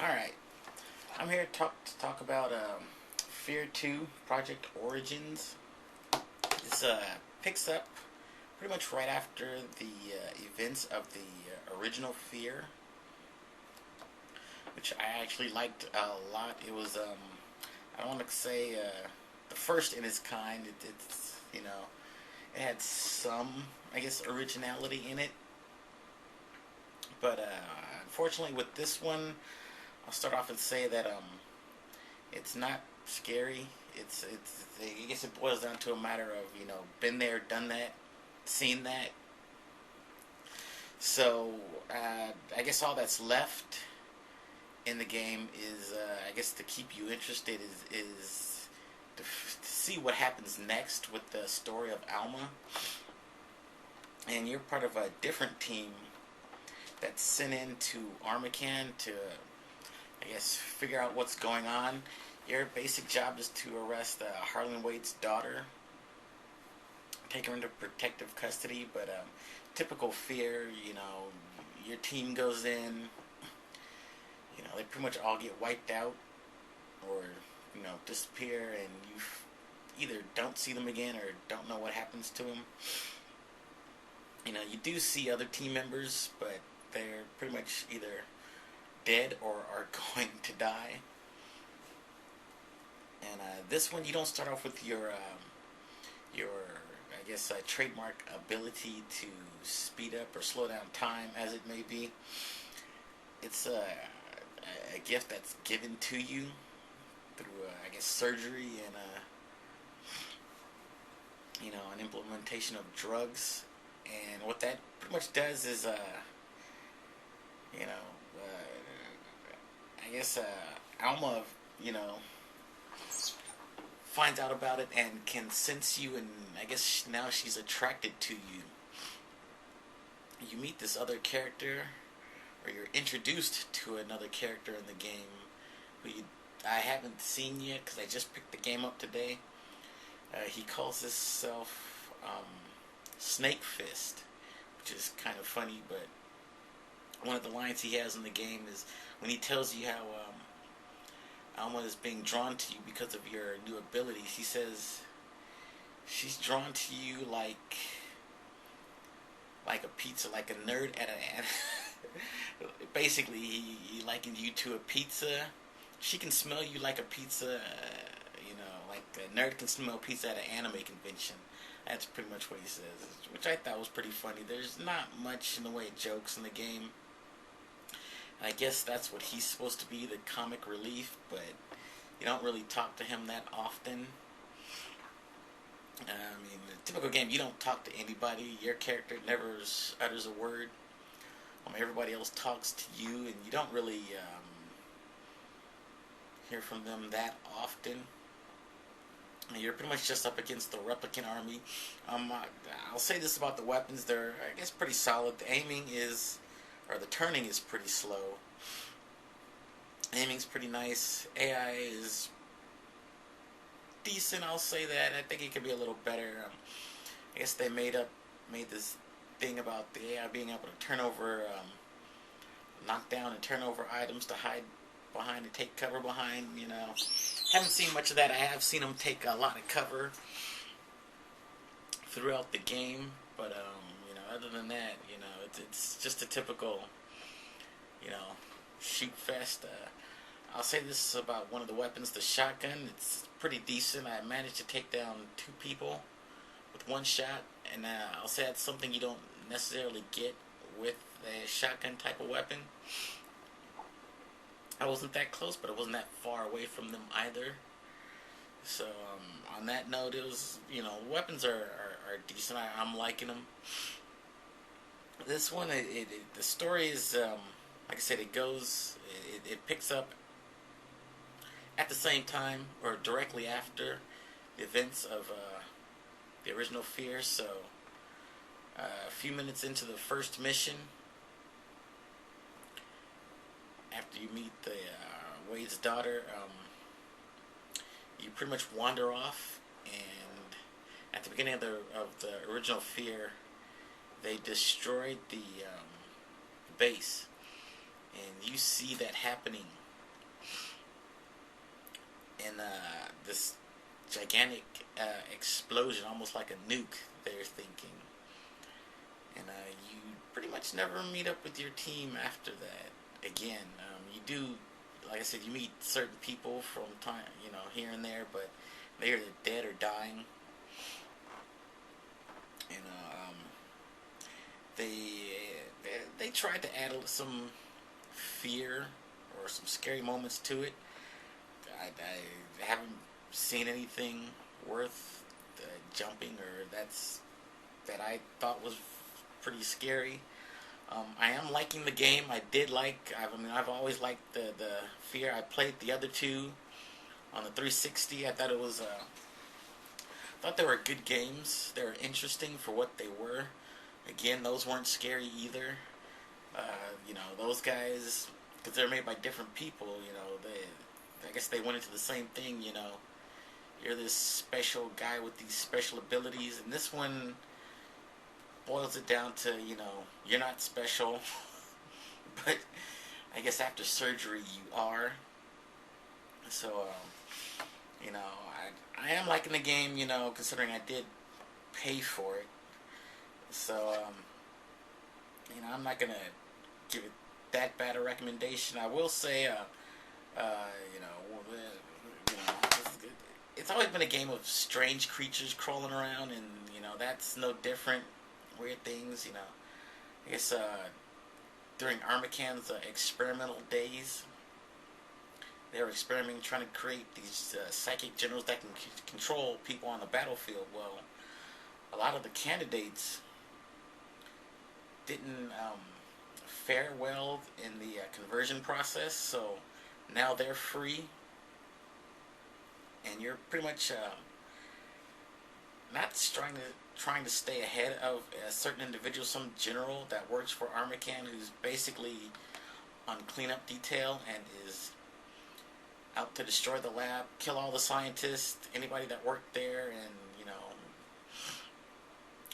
Alright, I'm here to talk about Fear 2 Project Origins. This picks up pretty much right after the events of the original Fear, which I actually liked a lot. It was, I don't want to say the first in its kind. It's, it had some, I guess, originality in it. But unfortunately, with this one, I'll start off and say that it's not scary. It's I guess it boils down to a matter of been there, done that, seen that. So I guess all that's left in the game is I guess to keep you interested is to see what happens next with the story of Alma. And you're part of a different team that's sent into Armacan to, I guess, figure out what's going on. Your basic job is to arrest Harlan Wade's daughter, take her into protective custody, but typical Fear, your team goes in, they pretty much all get wiped out or, disappear, and you either don't see them again or don't know what happens to them. You do see other team members, but they're pretty much either dead or are going to die. And this one, you don't start off with your I guess trademark ability to speed up or slow down time, as it may be. It's a gift that's given to you through I guess surgery and an implementation of drugs. And what that pretty much does is I guess Alma, finds out about it and can sense you, and I guess now she's attracted to you. You meet this other character, or you're introduced to another character in the game who I haven't seen yet because I just picked the game up today. He calls himself Snake Fist, which is kind of funny, but one of the lines he has in the game is when he tells you how Alma is being drawn to you because of your new abilities. He says she's drawn to you like a pizza, like a nerd at an basically he likened you to a pizza. She can smell you like a pizza, like a nerd can smell pizza at an anime convention. That's pretty much what he says, which I thought was pretty funny. There's not much in the way of jokes in the game. I guess that's what he's supposed to be, the comic relief, but you don't really talk to him that often. The typical game, you don't talk to anybody. Your character never utters a word. Everybody else talks to you, and you don't really hear from them that often. You're pretty much just up against the replicant army. I'll say this about the weapons. They're, I guess, pretty solid. The aiming is... or the turning is pretty slow. Aiming's pretty nice. AI is decent, I'll say that. I think it could be a little better. I guess they made this thing about the AI being able to turn over, knock down and turn over items to hide behind and take cover behind. Haven't seen much of that. I have seen them take a lot of cover throughout the game, but other than that, it's just a typical, shoot fest. I'll say this about one of the weapons, the shotgun. It's pretty decent. I managed to take down 2 people with 1 shot, and I'll say that's something you don't necessarily get with a shotgun type of weapon. I wasn't that close, but I wasn't that far away from them either. So on that note, it was, weapons are decent. I'm liking them. This one, the story is, like I said, it picks up at the same time or directly after the events of the original Fear. So a few minutes into the first mission, after you meet the Wade's daughter, you pretty much wander off, and at the beginning of the original Fear, they destroyed the base, and you see that happening in this gigantic explosion, almost like a nuke. They're thinking, and you pretty much never meet up with your team after that again. You do, like I said, you meet certain people from time, here and there, but they're either dead or dying. You know, they tried to add some fear or some scary moments to it. I haven't seen anything worth jumping or that I thought was pretty scary. I am liking the game. I've always liked the fear. I played the other two on the 360. I thought they were good games. They were interesting for what they were. Again, those weren't scary either. Those guys, because they're made by different people. I guess they went into the same thing. You're this special guy with these special abilities, and this one boils it down to, you're not special, but I guess after surgery you are. So, I am liking the game, considering I did pay for it. So, I'm not gonna give it that bad a recommendation. I will say, it's always been a game of strange creatures crawling around, and that's no different. Weird things, I guess during Armacan's experimental days, they were experimenting, trying to create these psychic generals that can control people on the battlefield. Well, a lot of the candidates didn't fare well in the conversion process, so now they're free, and you're pretty much not trying to stay ahead of a certain individual, some general that works for Armacan, who's basically on cleanup detail and is out to destroy the lab, kill all the scientists, anybody that worked there, and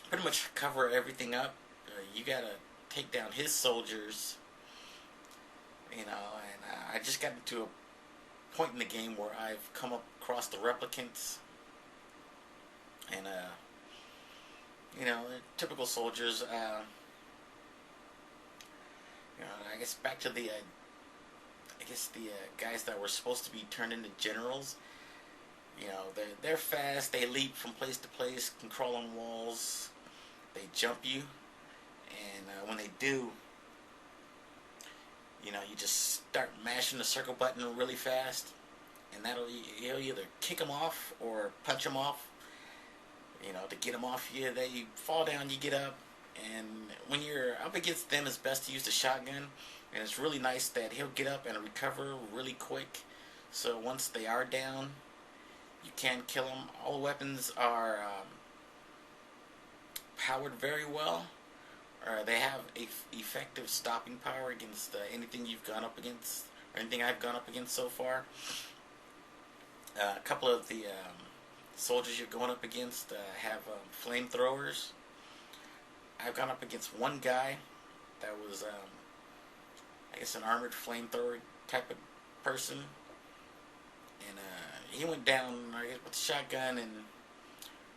pretty much cover everything up. You gotta take down his soldiers, and I just got to a point in the game where I've come across the replicants, and they're typical soldiers. I guess back to the guys that were supposed to be turned into generals. They're fast. They leap from place to place, can crawl on walls. They jump you, and when they do, you just start mashing the circle button really fast, and you'll either kick them off or punch them off. To get them off you, you fall down, you get up, and when you're up against them, it's best to use the shotgun, and it's really nice that he'll get up and recover really quick, so once they are down, you can kill them. All the weapons are powered very well. They have effective stopping power against anything you've gone up against, or anything I've gone up against so far. A couple of the soldiers you're going up against have flamethrowers. I've gone up against one guy that was, I guess, an armored flamethrower type of person, and he went down, I guess, with the shotgun, and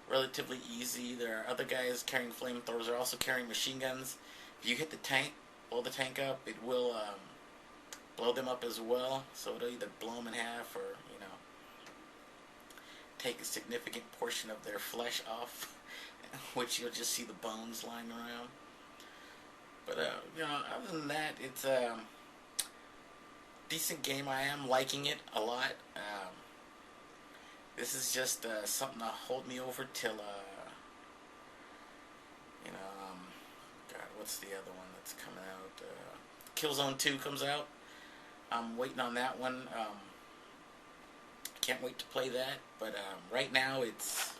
relatively easy. There are other guys carrying flamethrowers. They're also carrying machine guns. If you hit the tank, blow the tank up, it will blow them up as well. So it'll either blow them in half or take a significant portion of their flesh off, which you'll just see the bones lying around. But other than that, it's a decent game. I am liking it a lot. This is just something to hold me over till God, what's the other one that's coming out? Killzone 2 comes out. I'm waiting on that one. Can't wait to play that. But right now it's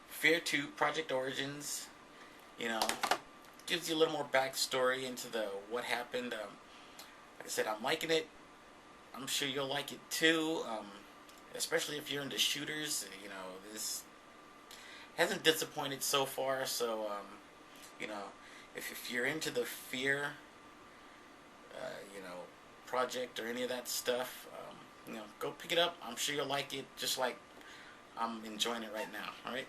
Fear 2 Project Origins. Gives you a little more backstory into what happened. Like I said, I'm liking it. I'm sure you'll like it too. Especially if you're into shooters. This hasn't disappointed so far. So if you're into the Fear project or any of that stuff, Go pick it up. I'm sure you'll like it, just like I'm enjoying it right now. All right.